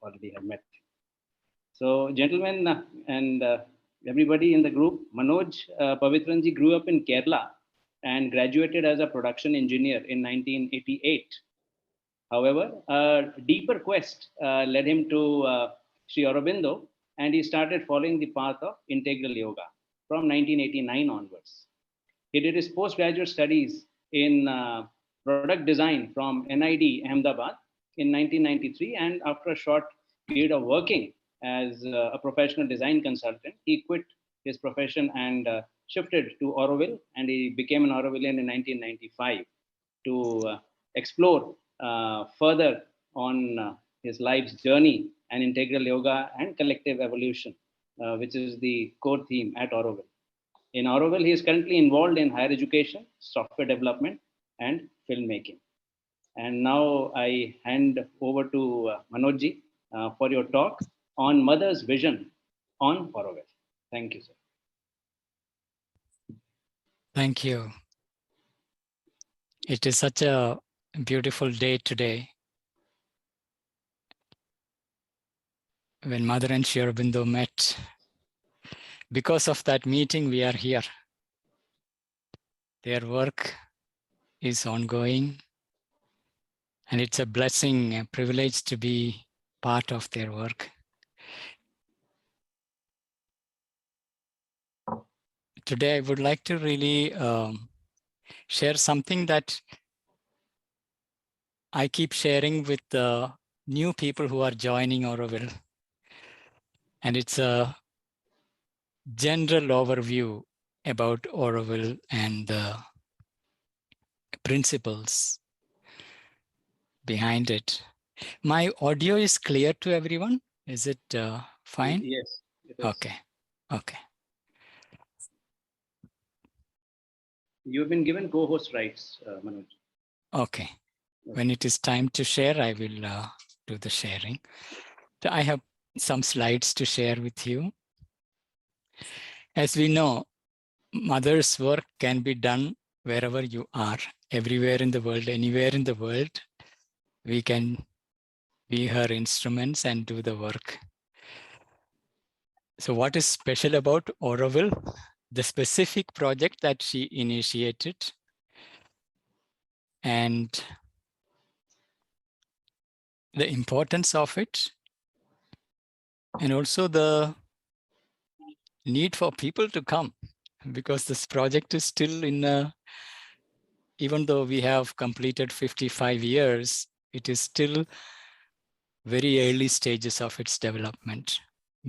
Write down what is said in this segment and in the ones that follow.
already have met. So, gentlemen and everybody in the group, Manoj Pavitranji grew up in Kerala and graduated as a production engineer in 1988. However, a deeper quest led him to Sri Aurobindo, and he started following the path of integral yoga from 1989 onwards. He did his postgraduate studies in product design from NID Ahmedabad in 1993, and after a short period of working as a professional design consultant, he quit his profession and shifted to Auroville, and he became an Aurovillian in 1995 to explore further on his life's journey and integral yoga and collective evolution, which is the core theme at Auroville. In Auroville, he is currently involved in higher education, software development, and filmmaking. And now I hand over to Manojji for your talk on Mother's Vision on Auroville. Thank you, sir. Thank you. It is such a beautiful day today. When Mother and Sri Aurobindo met, because of that meeting, we are here. Their work is ongoing, and it's a blessing, a privilege to be part of their work. Today, I would like to really share something that I keep sharing with the new people who are joining Auroville. And it's a general overview about Auroville and the principles behind it. My audio is clear to everyone? Is it fine? Yes. It is. Okay. Okay. You've been given co-host rights, Manoj. Okay. When it is time to share, I will do the sharing. So I have some slides to share with you. As we know, Mother's work can be done wherever you are, everywhere in the world, anywhere in the world. We can be her instruments and do the work. So what is special about Auroville? The specific project that she initiated and the importance of it, and also the need for people to come, because this project is still in a, even though we have completed 55 years, it is still very early stages of its development,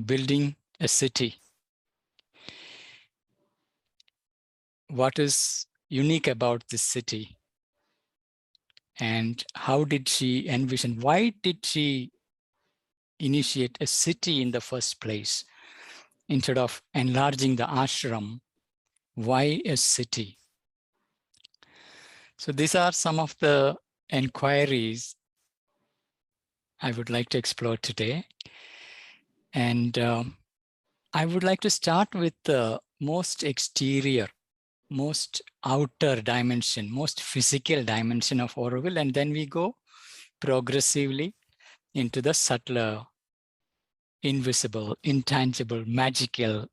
building a city. What is unique about this city? And how did she envision? Why did she initiate a city in the first place? Instead of enlarging the ashram, why a city? So these are some of the inquiries I would like to explore today. And I would like to start with the most exterior, most outer dimension, most physical dimension of Auroville, and then we go progressively into the subtler, invisible, intangible, magical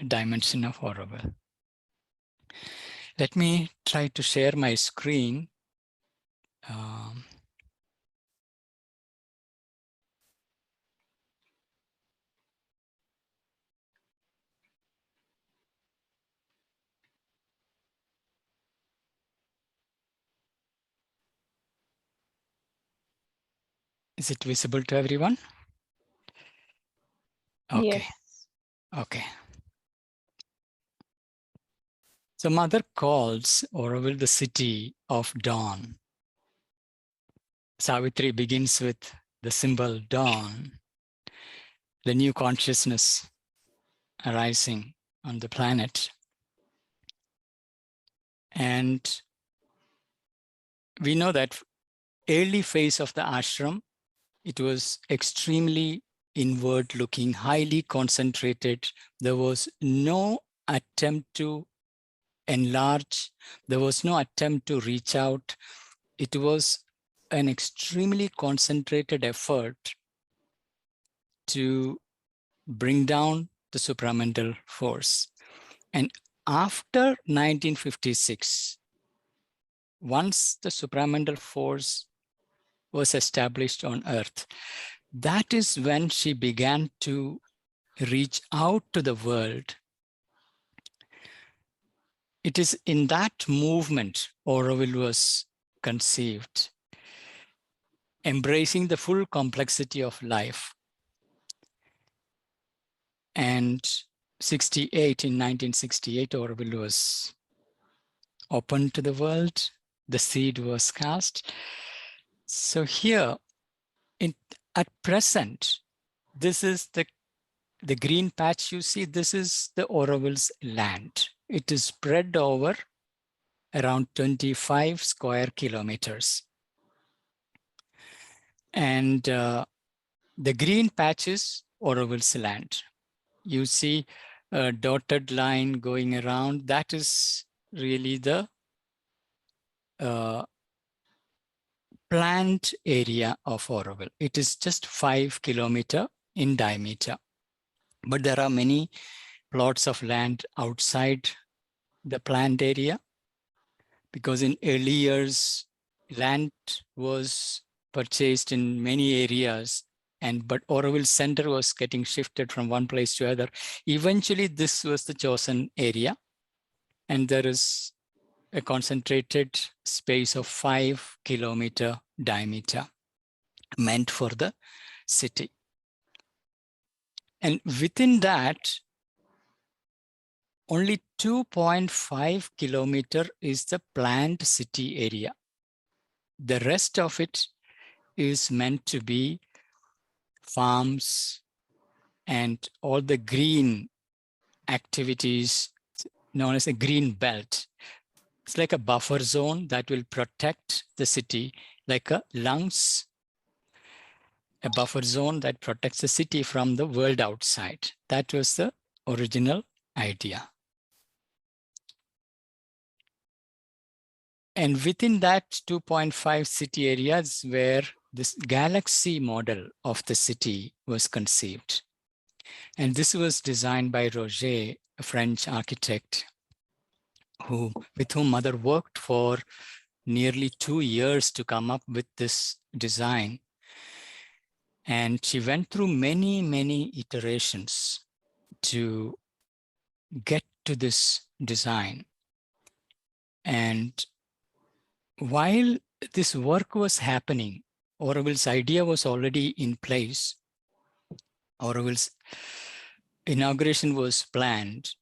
dimension of Auroville. Let me try to share my screen. Is it visible to everyone? Okay. Yes. Okay. So Mother calls Auroville the city of dawn. Savitri begins with the symbol dawn, the new consciousness arising on the planet. And we know that early phase of the ashram, it was extremely inward looking, highly concentrated. There was no attempt to enlarge. There was no attempt to reach out. It was an extremely concentrated effort to bring down the supramental force. And after 1956, once the supramental force was established on Earth, that is when she began to reach out to the world. It is in that movement Auroville was conceived, embracing the full complexity of life. And 1968, Auroville was opened to the world. The seed was cast. So here, at present, this is the green patch you see. This is the Auroville's land. It is spread over around 25 square kilometers. And the green patch is Auroville's land. You see a dotted line going around. That is really the planned area of Auroville. It is just 5 kilometers in diameter. But there are many plots of land outside the planned area, because in early years, land was purchased in many areas, but Auroville Center was getting shifted from one place to other. Eventually, this was the chosen area, and there is a concentrated space of 5 kilometer diameter meant for the city. And within that, only 2.5 kilometer is the planned city area. The rest of it is meant to be farms and all the green activities known as a green belt. It's like a buffer zone that will protect the city, like a lungs, a buffer zone that protects the city from the world outside. That was the original idea. And within that 2.5 city areas where this galaxy model of the city was conceived. And this was designed by Roger, a French architect, with whom mother worked for nearly 2 years to come up with this design. And she went through many, many iterations to get to this design. And while this work was happening, Auroville's idea was already in place. Auroville's inauguration was planned.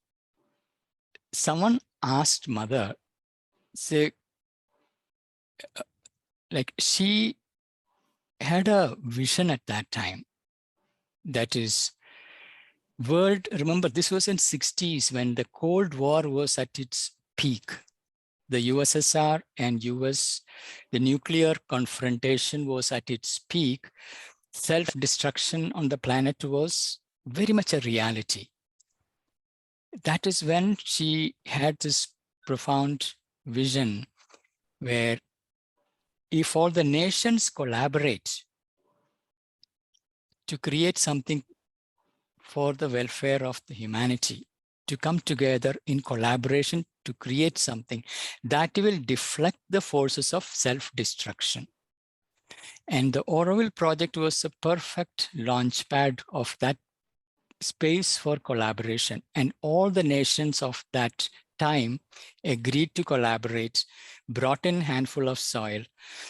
Someone asked mother, say, like she had a vision at that time. That is, world, remember this was in 60s when the Cold War was at its peak. The USSR and US, the nuclear confrontation was at its peak. Self-destruction on the planet was very much a reality. That is when she had this profound vision where if all the nations collaborate to create something for the welfare of the humanity, to come together in collaboration to create something that will deflect the forces of self-destruction. And the Auroville project was a perfect launchpad of that space for collaboration. And all the nations of that time agreed to collaborate, brought in a handful of soil.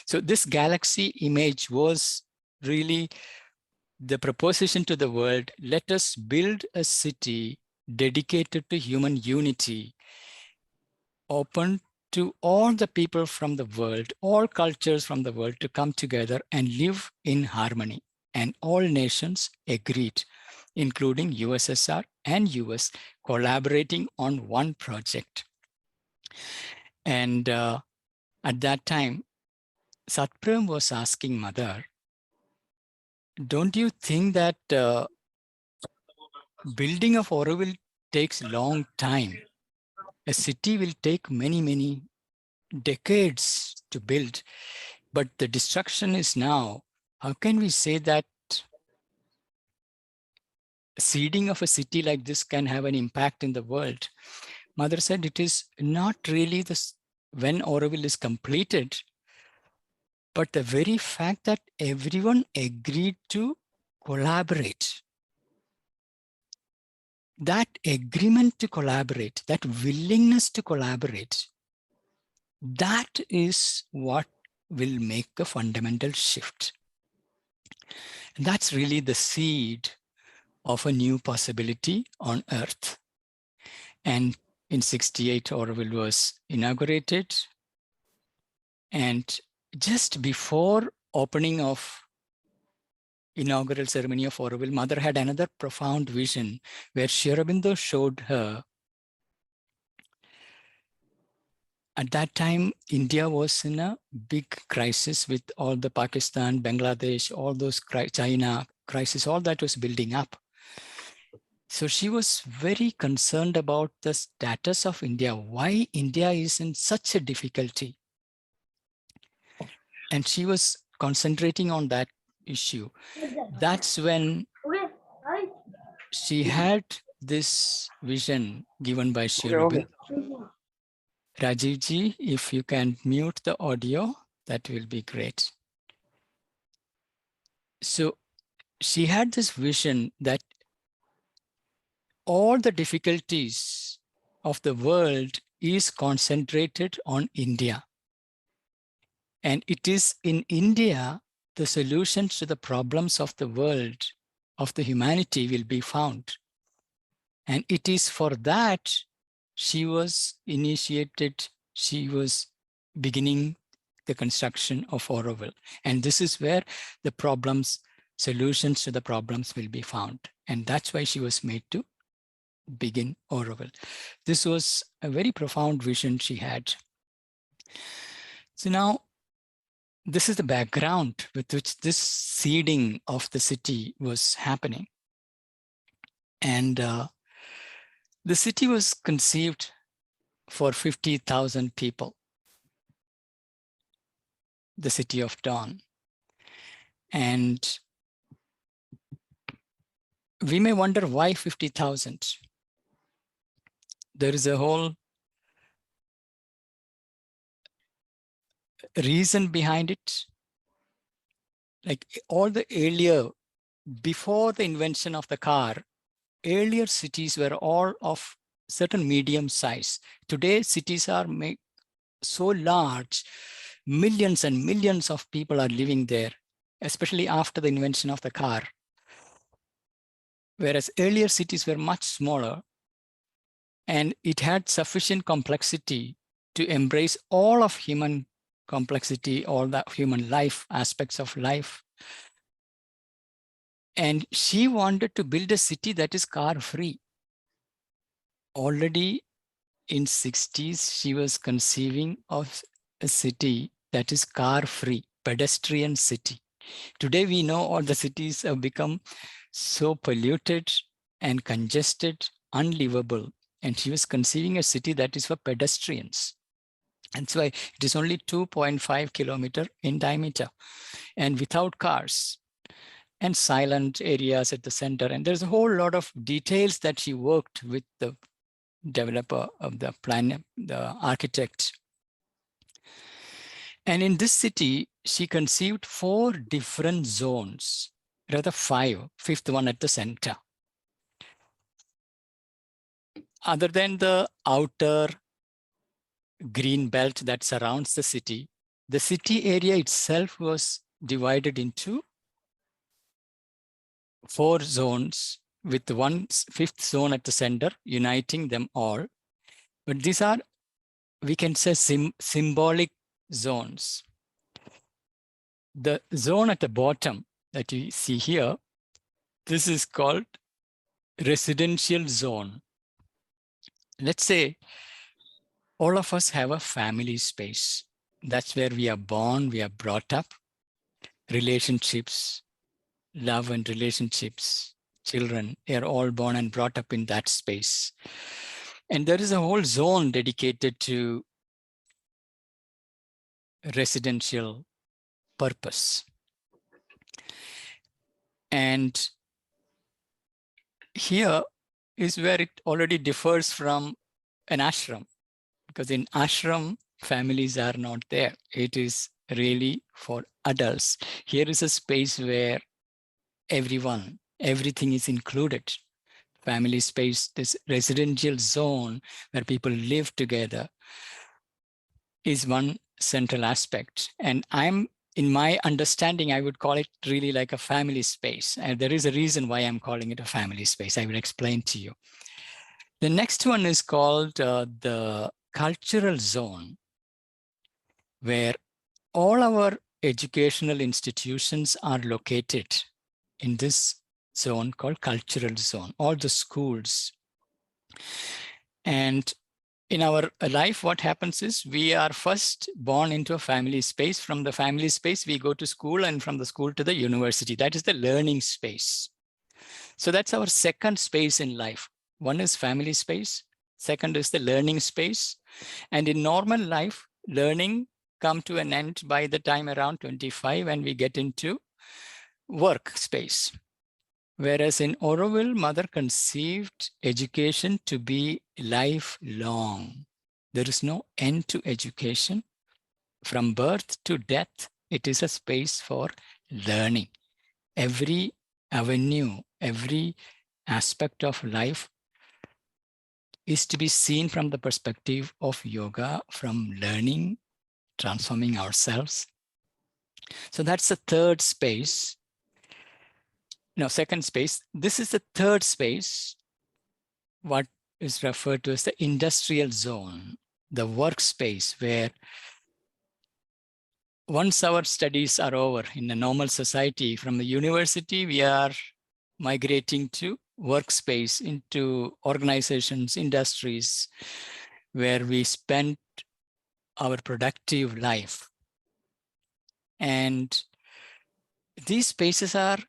So this galaxy image was really the proposition to the world: let us build a city dedicated to human unity, open to all the people from the world, all cultures from the world to come together and live in harmony. And all nations agreed, including USSR and US, collaborating on one project. And at that time, Satprem was asking mother, don't you think that building of Auroville takes a long time? A city will take many, many decades to build, but the destruction is now. How can we say that seeding of a city like this can have an impact in the world. Mother said it is not really when Auroville is completed, but the very fact that everyone agreed to collaborate. That agreement to collaborate, that willingness to collaborate, that is what will make a fundamental shift. And that's really the seed of a new possibility on Earth. And in 68, Auroville was inaugurated. And just before opening of inaugural ceremony of Auroville, Mother had another profound vision where Sri Aurobindo showed her. At that time, India was in a big crisis with all the Pakistan, Bangladesh, all those China crisis, all that was building up. So she was very concerned about the status of India, why India is in such a difficulty. And she was concentrating on that issue. That's when she had this vision given by Sri Aurobindo. Rajiv ji, if you can mute the audio, that will be great. So she had this vision that all the difficulties of the world is concentrated on India. And it is in India, the solutions to the problems of the world, of the humanity will be found. And it is for that she was initiated, she was beginning the construction of Auroville. And this is where the problems, solutions to the problems will be found. And that's why she was made to begin Auroville. This was a very profound vision she had. So now, this is the background with which this seeding of the city was happening. And the city was conceived for 50,000 people, the city of Dawn. And we may wonder why 50,000. There is a whole reason behind it. Like all the earlier, before the invention of the car, earlier cities were all of certain medium size. Today, cities are made so large, millions and millions of people are living there, especially after the invention of the car. Whereas earlier cities were much smaller, and it had sufficient complexity to embrace all of human complexity, all the human life, aspects of life. And she wanted to build a city that is car-free. Already in 60s, she was conceiving of a city that is car-free, pedestrian city. Today, we know all the cities have become so polluted and congested, unlivable. And she was conceiving a city that is for pedestrians. That's why it is only 2.5 kilometers in diameter and without cars and silent areas at the center. And there's a whole lot of details that she worked with the developer of the plan, the architect. And in this city, she conceived 4 different zones, rather 5, fifth one at the center. Other than the outer green belt that surrounds the city area itself was divided into 4 zones with 1/5 zone at the center, uniting them all. But these are, we can say, symbolic zones. The zone at the bottom that you see here, this is called residential zone. Let's say all of us have a family space. That's where we are born, we are brought up, relationships, love and relationships, children are all born and brought up in that space. And there is a whole zone dedicated to residential purpose. And here is where it already differs from an ashram, because in ashram, families are not there. It is really for adults. Here is a space where everything is included. Family space, this residential zone where people live together is one central aspect. And in my understanding, I would call it really like a family space. And there is a reason why I'm calling it a family space. I will explain to you. The next one is called the cultural zone, where all our educational institutions are located in this zone called cultural zone, all the schools. And in our life, what happens is we are first born into a family space. From the family space, we go to school, and from the school to the university. That is the learning space. So that's our second space in life. One is family space. Second is the learning space. And in normal life, learning come to an end by the time around 25 and we get into work space. Whereas in Auroville, mother conceived education to be lifelong. There is no end to education. From birth to death, it is a space for learning. Every avenue, every aspect of life is to be seen from the perspective of yoga, from learning, transforming ourselves. So that's the third space. No, second space. This is the third space, what is referred to as the industrial zone, the workspace, where once our studies are over in a normal society, from the university, we are migrating to workspace, into organizations, industries, where we spend our productive life. And these spaces are,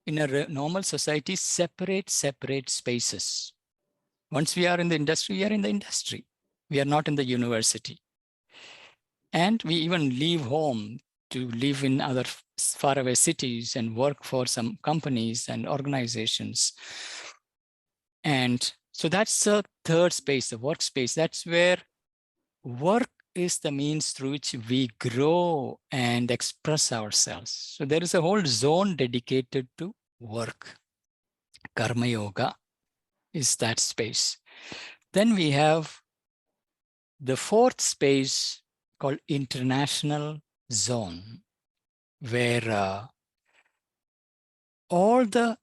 in a normal society, separate spaces. Once we are in the industry, we are in the industry. We are not in the university. And we even leave home to live in other faraway cities and work for some companies and organizations. And so that's the third space, the workspace. That's where work is the means through which we grow and express ourselves. So there is a whole zone dedicated to work. Karma Yoga is that space. Then we have the fourth space called international zone, where all the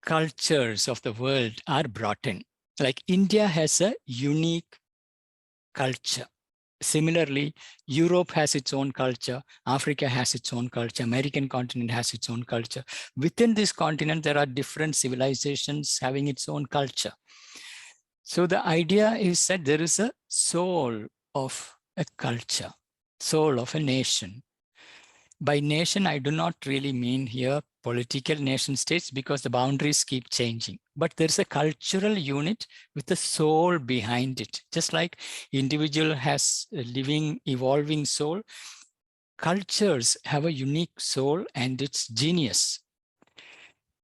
cultures of the world are brought in. Like India has a unique culture. Similarly, Europe has its own culture, Africa has its own culture, American continent has its own culture. Within this continent, there are different civilizations having its own culture. So the idea is that there is a soul of a culture, soul of a nation. By nation, I do not really mean here political nation states, because the boundaries keep changing. But there's a cultural unit with a soul behind it. Just like individual has a living, evolving soul, cultures have a unique soul and its genius.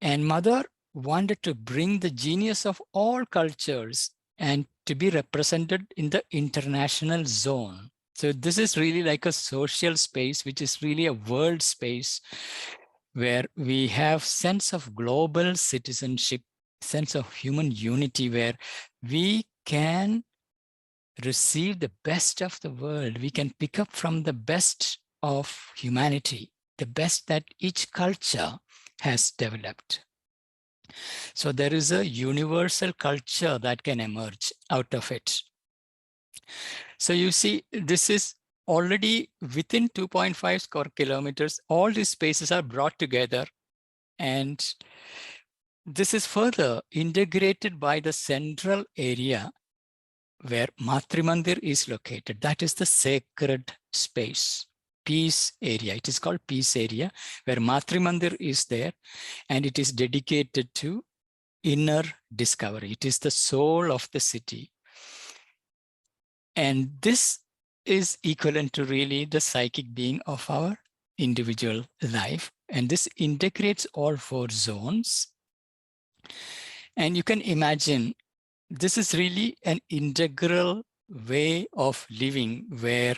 And Mother wanted to bring the genius of all cultures and to be represented in the international zone. So this is really like a social space, which is really a world space where we have sense of global citizenship, sense of human unity, where we can receive the best of the world. We can pick up from the best of humanity, the best that each culture has developed. So there is a universal culture that can emerge out of it. So you see, this is already within 2.5 square kilometers. All these spaces are brought together, and this is further integrated by the central area where Matri Mandir is located. That is the sacred space, peace area. It is called peace area, where Matri Mandir is there, and it is dedicated to inner discovery. It is the soul of the city. And this is equivalent to really the psychic being of our individual life. And this integrates all four zones. And you can imagine this is really an integral way of living where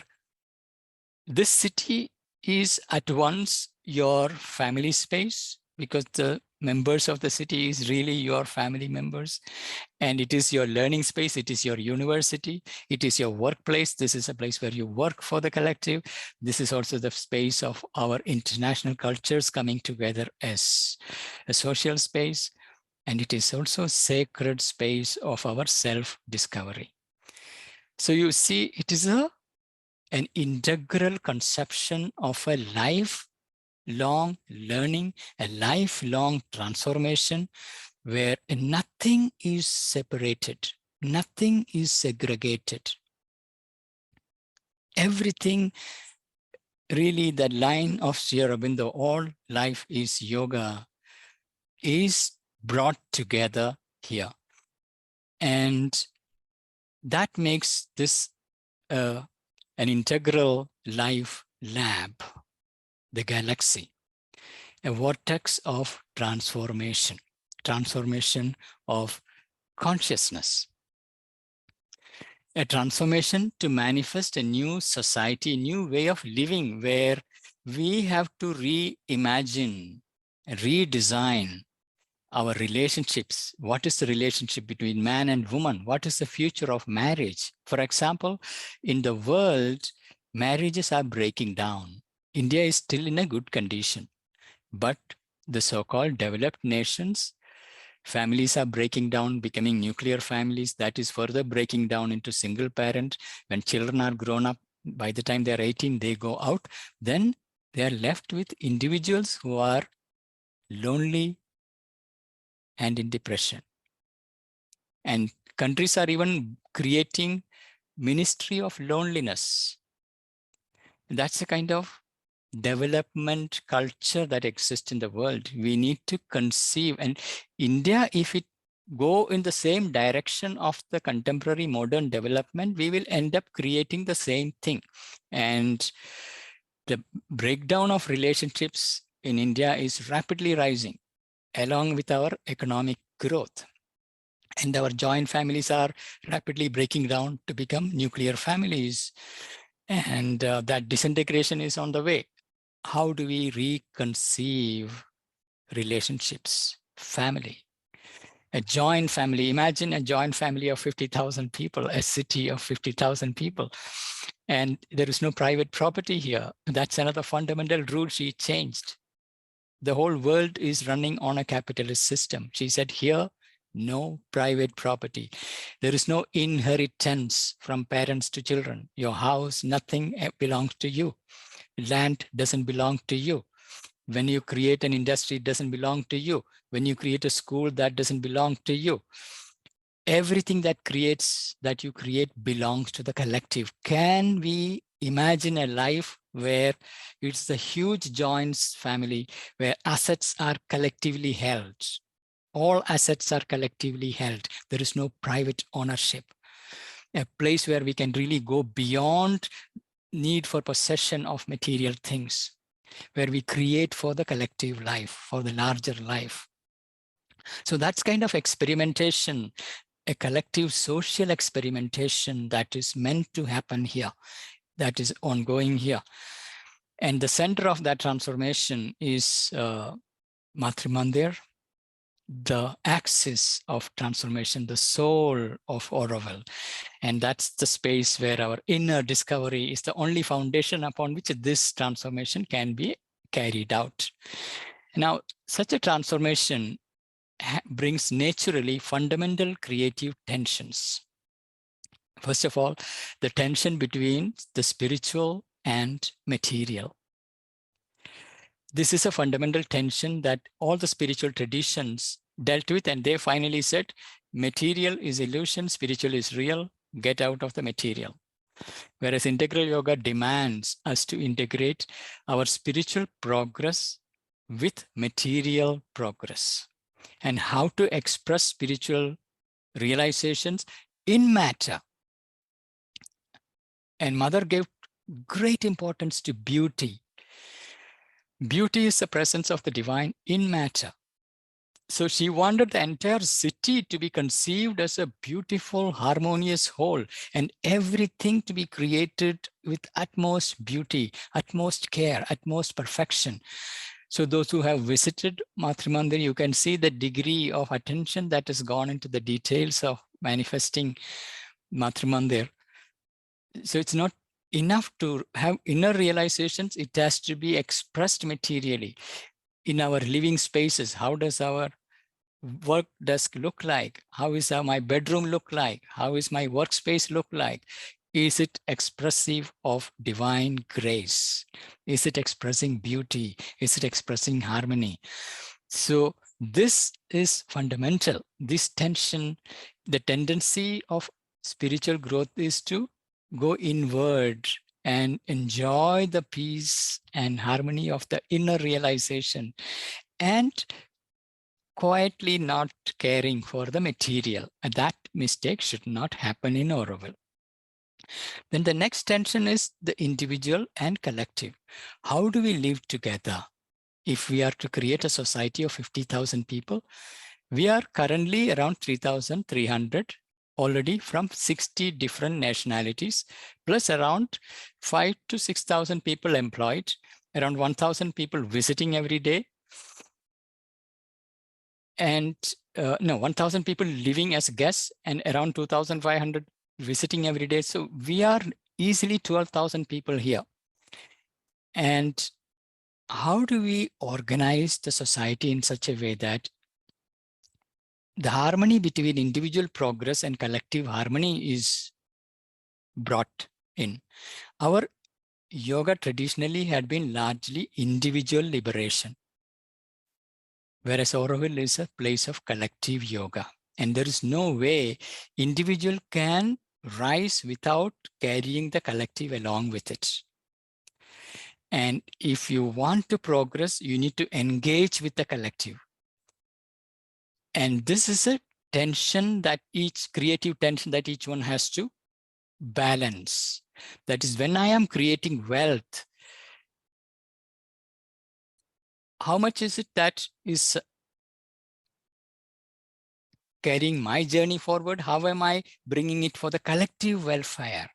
this city is at once your family space, because the members of the city is really your family members, and it is your learning space, it is your university, it is your workplace. This is a place where you work for the collective. This is also the space of our international cultures coming together as a social space, and it is also a sacred space of our self-discovery. So you see, it is an integral conception of a lifelong learning, a lifelong transformation, where nothing is separated, nothing is segregated. Everything, really, the line of Sri Aurobindo, all life is yoga, is brought together here. And that makes this an integral life lab, the galaxy, a vortex of transformation, transformation of consciousness, a transformation to manifest a new society, a new way of living, where we have to reimagine, redesign our relationships. What is the relationship between man and woman? What is the future of marriage? For example, in the world, marriages are breaking down. India is still in a good condition, but the so-called developed nations, families are breaking down, becoming nuclear families. That is further breaking down into single parent. When children are grown up, by the time they're 18, they go out. Then they are left with individuals who are lonely and in depression. And countries are even creating ministry of loneliness. That's the kind of development culture that exists in the world. We need to conceive, and India, if it go in the same direction of the contemporary modern development, we will end up creating the same thing. And the breakdown of relationships in India is rapidly rising along with our economic growth. And our joint families are rapidly breaking down to become nuclear families. And that disintegration is on the way. How do we reconceive relationships, family? A joint family, imagine a joint family of 50,000 people, a city of 50,000 people. And there is no private property here. That's another fundamental rule she changed. The whole world is running on a capitalist system. She said, here, no private property. There is no inheritance from parents to children. Your house, nothing belongs to you. Land doesn't belong to you. When you create an industry, it doesn't belong to you. When you create a school, that doesn't belong to you. Everything that you create belongs to the collective. Can we imagine a life where it's a huge joint family, where assets are collectively held? All assets are collectively held. There is no private ownership. A place where we can really go beyond need for possession of material things, where we create for the collective life, for the larger life. So that's kind of experimentation, a collective social experimentation that is meant to happen here, that is ongoing here. And the center of that transformation is Matri Mandir, the axis of transformation, the soul of Auroville. And that's the space where our inner discovery is the only foundation upon which this transformation can be carried out. Now, such a transformation brings naturally fundamental creative tensions. First of all, the tension between the spiritual and material. This is a fundamental tension that all the spiritual traditions dealt with, and they finally said, material is illusion, spiritual is real, get out of the material. Whereas integral yoga demands us to integrate our spiritual progress with material progress, and how to express spiritual realizations in matter. And Mother gave great importance to beauty. Beauty is the presence of the divine in matter. So she wanted the entire city to be conceived as a beautiful, harmonious whole, and everything to be created with utmost beauty, utmost care, utmost perfection. So those who have visited Matrimandir, you can see the degree of attention that has gone into the details of manifesting Matrimandir. So it's not enough to have inner realizations, it has to be expressed materially in our living spaces. How does our work desk look like? How is my bedroom look like? How is my workspace look like? Is it expressive of divine grace? Is it expressing beauty? Is it expressing harmony? So this is fundamental. This tension, the tendency of spiritual growth is to go inward and enjoy the peace and harmony of the inner realization, and quietly not caring for the material. And that mistake should not happen in Auroville. Then the next tension is the individual and collective. How do we live together? If we are to create a society of 50,000 people, we are currently around 3,300 already from 60 different nationalities, plus around 5,000 to 6,000 people employed, around 1,000 people visiting every day, and 1,000 people living as guests, and around 2,500 visiting every day. So we are easily 12,000 people here. And how do we organize the society in such a way that the harmony between individual progress and collective harmony is brought in? Our yoga traditionally had been largely individual liberation, whereas Auroville is a place of collective yoga. And there is no way individual can rise without carrying the collective along with it. And if you want to progress, you need to engage with the collective. And this is a tension that creative tension that each one has to balance. That is, when I am creating wealth, how much is it that is carrying my journey forward? How am I bringing it for the collective welfare?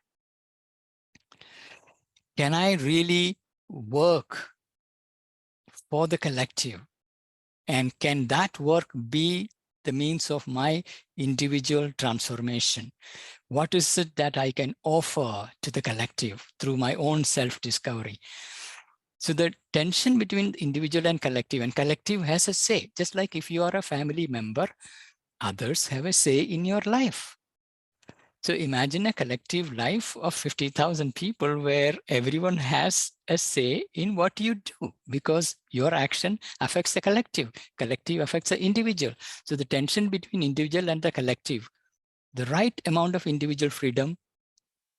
Can I really work for the collective? And can that work be the means of my individual transformation? What is it that I can offer to the collective through my own self-discovery? So the tension between individual and collective has a say. Just like if you are a family member, others have a say in your life. So imagine a collective life of 50,000 people where everyone has a say in what you do, because your action affects the collective affects the individual. So the tension between individual and the collective, the right amount of individual freedom,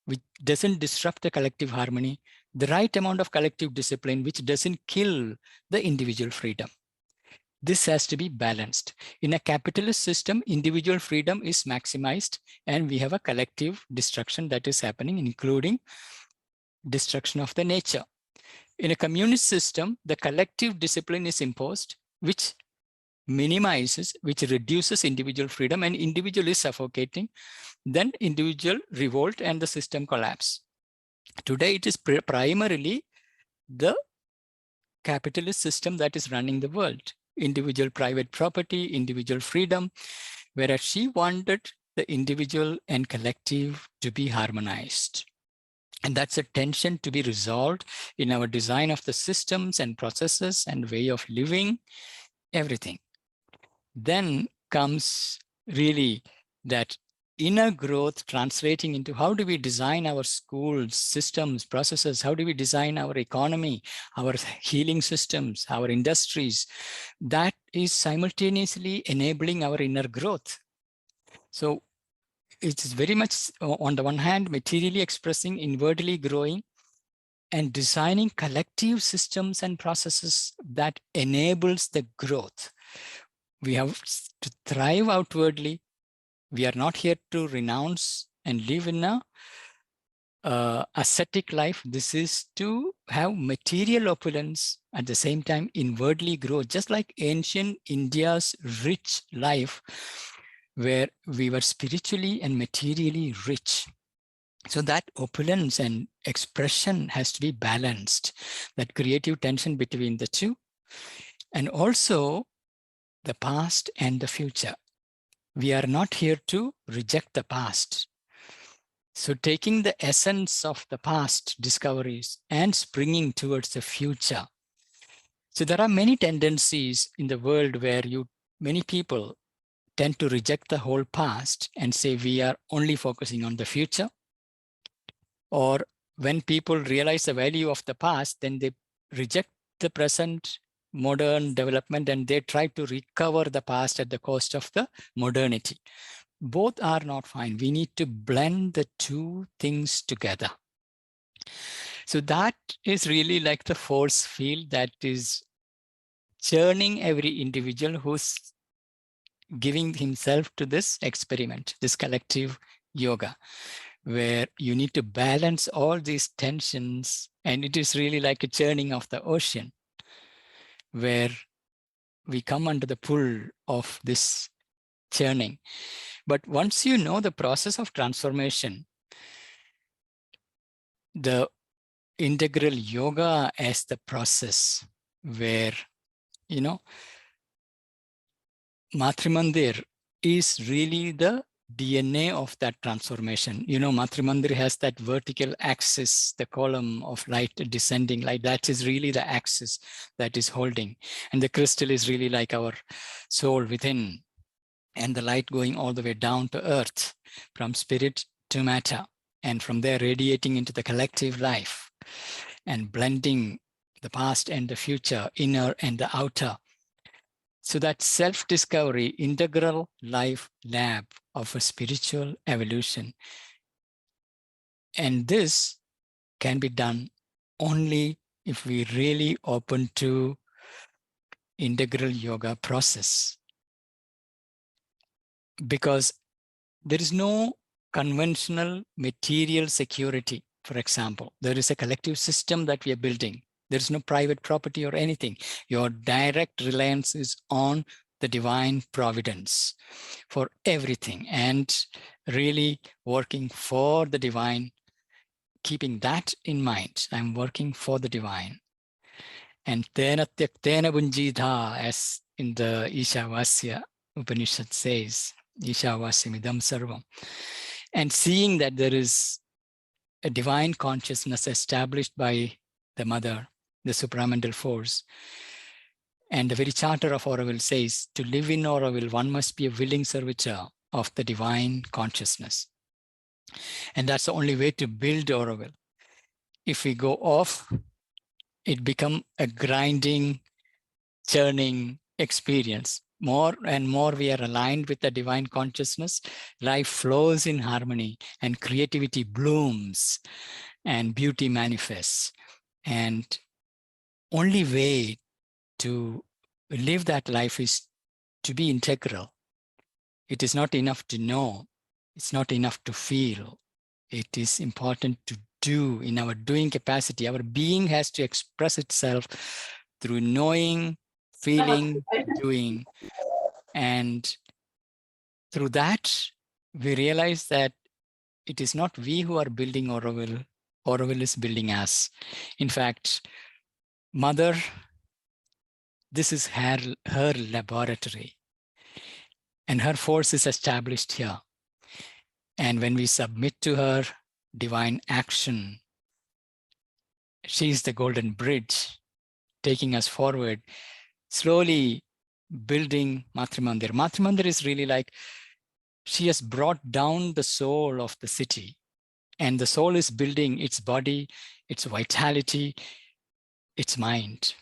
which doesn't disrupt the collective harmony, the right amount of collective discipline, which doesn't kill the individual freedom. This has to be balanced. In a capitalist system, individual freedom is maximized, and we have a collective destruction that is happening, including destruction of the nature. In a communist system, the collective discipline is imposed, which minimizes, which reduces individual freedom, and individual is suffocating. Then individual revolt and the system collapse. Today, it is primarily the capitalist system that is running the world. Individual private property, individual freedom, whereas she wanted the individual and collective to be harmonized. And that's a tension to be resolved in our design of the systems and processes and way of living, everything. Then comes really that inner growth translating into how do we design our schools, systems, processes, how do we design our economy, our healing systems, our industries, that is simultaneously enabling our inner growth. So it's very much, on the one hand, materially expressing, inwardly growing, and designing collective systems and processes that enables the growth. We have to thrive outwardly. We are not here to renounce and live in a ascetic life. This is to have material opulence at the same time inwardly grow, just like ancient India's rich life, where we were spiritually and materially rich. So that opulence and expression has to be balanced, that creative tension between the two, and also the past and the future. We are not here to reject the past. So taking the essence of the past discoveries and springing towards the future. So there are many tendencies in the world where many people tend to reject the whole past and say we are only focusing on the future. Or when people realize the value of the past, then they reject the present modern development and they try to recover the past at the cost of the modernity. Both are not fine. We need to blend the two things together. So that is really like the force field that is churning every individual who's giving himself to this experiment, this collective yoga, where you need to balance all these tensions. And it is really like a churning of the ocean, where we come under the pull of this churning. But once you know the process of transformation, the integral yoga as the process where, Matrimandir is really the DNA of that transformation. Matrimandir has that vertical axis, the column of light, descending light. That is really the axis that is holding. And the crystal is really like our soul within. And the light going all the way down to earth, from spirit to matter. And from there radiating into the collective life and blending the past and the future, inner and the outer. So that self-discovery, integral life lab of a spiritual evolution. And this can be done only if we really open to integral yoga process. Because there is no conventional material security. For example, there is a collective system that we are building. There is no private property or anything. Your direct reliance is on the divine providence for everything, and really working for the divine, keeping that in mind. I'm working for the divine. And tena tyaktena bunjidha, as in the Ishavasya Upanishad says, Ishavasyamidam sarvam. And seeing that there is a divine consciousness established by the mother, the supramental force. And the very charter of Auroville says, to live in Auroville, one must be a willing servitor of the divine consciousness. And that's the only way to build Auroville. If we go off, it becomes a grinding, churning experience. More and more we are aligned with the divine consciousness, life flows in harmony and creativity blooms and beauty manifests. And only way to live that life is to be integral. It is not enough to know. It's not enough to feel. It is important to do. In our doing capacity, our being has to express itself through knowing, feeling, doing. And through that, we realize that it is not we who are building Auroville. Auroville is building us. In fact, Mother, this is her laboratory. And her force is established here. And when we submit to her divine action, she is the golden bridge, taking us forward, slowly building Matrimandir. Matrimandir is really like, she has brought down the soul of the city, and the soul is building its body, its vitality, its mind.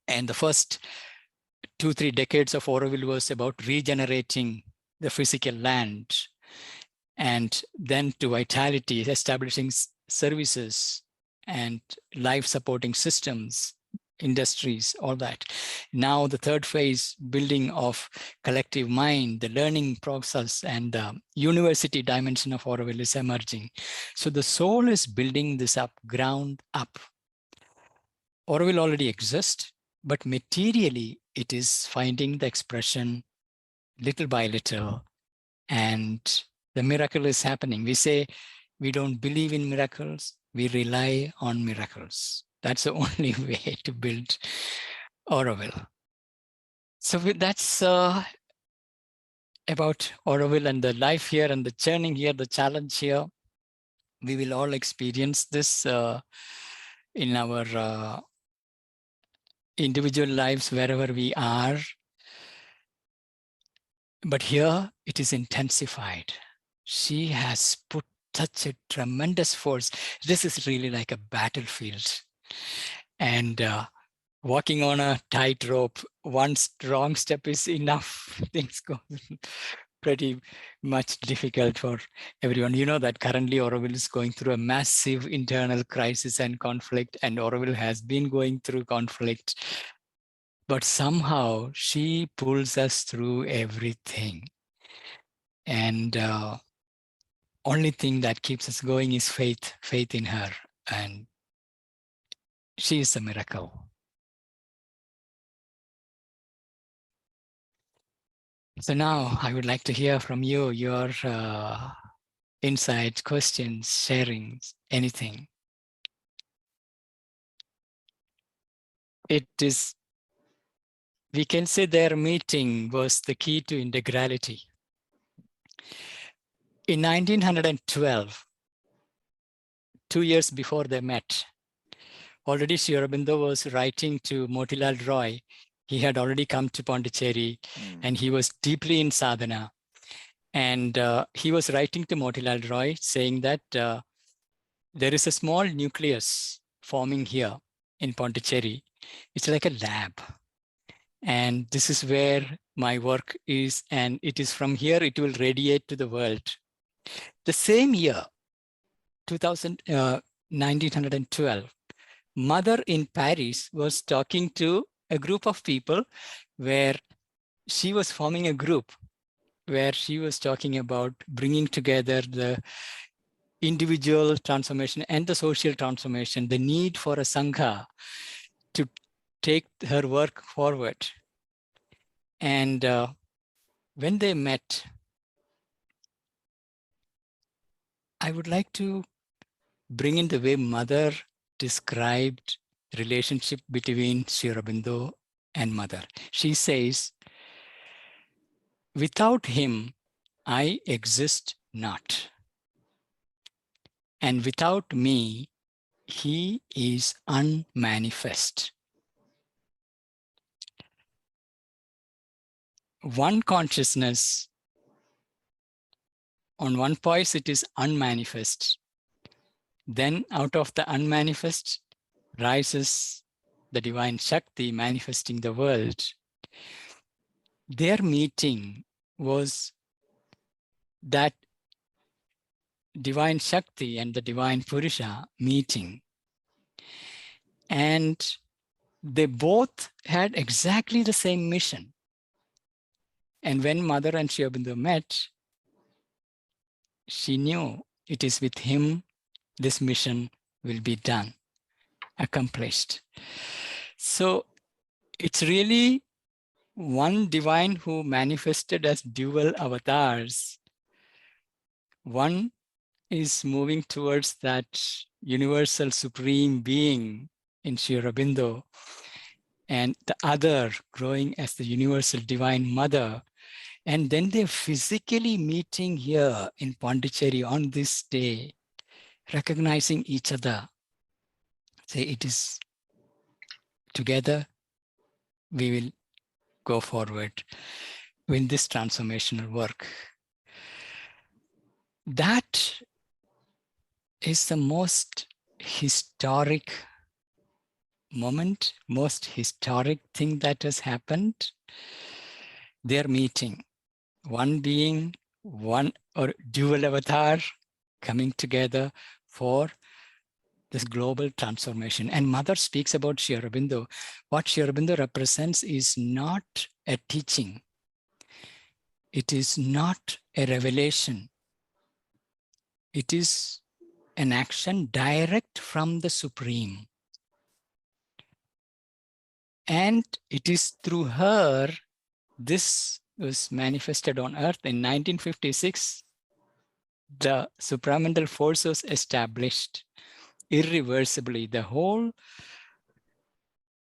And the first 2-3 decades of Auroville was about regenerating the physical land, and then to vitality, establishing services and life supporting systems, industries, all that. Now the third phase, building of collective mind, the learning process, and the university dimension of Auroville is emerging. So the soul is building this up, ground up. Auroville already exists, but materially it is finding the expression little by little, and the miracle is happening. We say we don't believe in miracles, we rely on miracles. That's the only way to build Auroville. So that's about Auroville and the life here and the journey here, the challenge here. We will all experience this in our individual lives wherever we are. But here it is intensified. She has put such a tremendous force. This is really like a battlefield. And walking on a tightrope, one wrong step is enough. Things go pretty much difficult for everyone. You know that currently Auroville is going through a massive internal crisis and conflict, and Auroville has been going through conflict. But somehow she pulls us through everything. And only thing that keeps us going is faith in her. And she is a miracle. So now I would like to hear from you, your insights, questions, sharings, anything. It is, we can say their meeting was the key to integrality. In 1912, 2 years before they met, already Sri Aurobindo was writing to Motilal Roy. He had already come to Pondicherry and he was deeply in sadhana. And he was writing to Motilal Roy saying that there is a small nucleus forming here in Pondicherry. It's like a lab. And this is where my work is. And it is from here it will radiate to the world. The same year, 1912, Mother in Paris was talking to a group of people where she was forming a group where she was talking about bringing together the individual transformation and the social transformation, the need for a Sangha to take her work forward. And when they met, I would like to bring in the way Mother described the relationship between Sri Aurobindo and Mother. She says, "Without him, I exist not. And without me, he is unmanifest." One consciousness, on one point it is unmanifest. Then out of the unmanifest rises the divine Shakti manifesting the world. Their meeting was that divine Shakti and the divine Purusha meeting. And they both had exactly the same mission. And when Mother and Sri Aurobindo met, she knew it is with him this mission will be done, accomplished. So it's really one divine who manifested as dual avatars. One is moving towards that universal supreme being in Sri Aurobindo, and the other growing as the universal divine mother. And then they're physically meeting here in Pondicherry on this day, recognizing each other. Say it is together, we will go forward in this transformational work. That is the most historic moment, most historic thing that has happened. Their meeting, one being, one or dual avatar coming together for this global transformation. And Mother speaks about Sri Aurobindo. What Sri Aurobindo represents is not a teaching. It is not a revelation. It is an action direct from the Supreme. And it is through her, this was manifested on earth in 1956. The supramental force was established irreversibly. The whole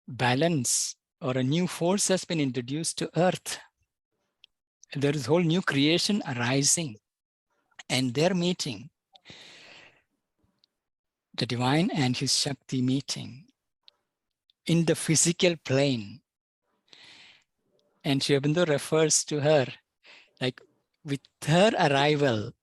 balance or a new force has been introduced to earth. There is whole new creation arising, and they're meeting. The divine and his Shakti meeting in the physical plane. And Sri Aurobindo refers to her, like, with her arrival,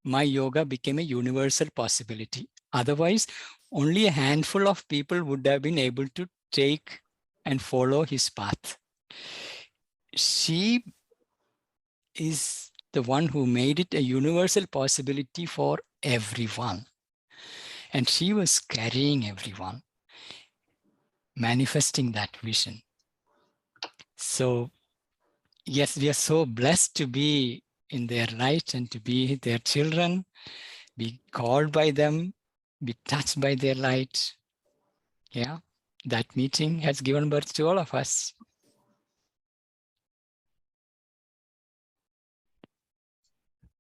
my yoga became a universal possibility. Otherwise, only a handful of people would have been able to take and follow his path. She is the one who made it a universal possibility for everyone. And she was carrying everyone, manifesting that vision. So, yes, we are so blessed to be in their light and to be their children, be called by them, be touched by their light. Yeah, that meeting has given birth to all of us.